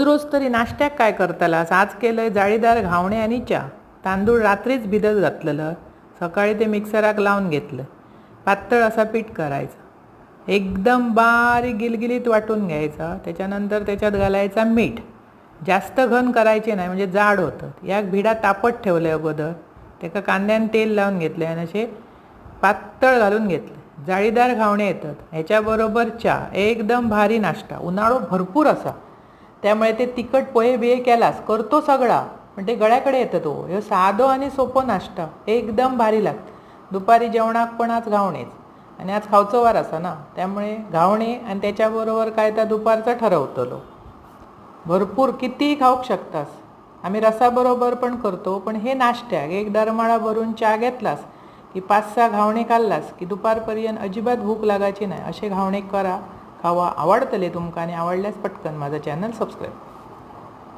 रोज रोज तरी नाश्त्याक काय करतलास? आज केलंय जाळीदार घावणे आणि चा. तांदूळ रात्रीच भिजत घातलेलं, सकाळी ते मिक्सराक लावून घेतलं. पातळ असा पीठ करायचा, एकदम बारीक गिलगिलीत वाटून घ्यायचा. त्याच्यानंतर त्याच्यात घालायचा मीठ. जास्त घन करायचे नाही म्हणजे जाड होतं. याक भिडा तापत ठेवले अगोदर, त्याका कांद्यान तेल लावून घेतले आणि असे पातळ घालून घेतले. जाळीदार घावणे येतात. ह्याच्याबरोबर चहा, एकदम भारी नाश्ता. उन्हाळो भरपूर असा, त्यामुळे ते तिखट पोहे बिहे केलास करतो सगळा, पण ते गळ्याकडे येतं. तो हे साधो आणि सोपो नाश्ता एकदम भारी लागतं. दुपारी जेवणाक पण आज घावणेच, आणि आज खावचो वार असा ना, त्यामुळे घावणे आणि त्याच्याबरोबर काय तर दुपारचं ठरवतलो. भरपूर कितीही खाऊक शकतास. आम्ही रसाबरोबर पण करतो, पण हे नाश्त्याक एक दरमाळा भरून चहा घेतलास की 5-6 घावणे खाल्लास की दुपारपर्यंत अजिबात भूक लागायची नाही. असे घावणे करा, खावा. आवडतले तुमका, आणि आवडल्यास पटकन माझा चॅनल सबस्क्राईब.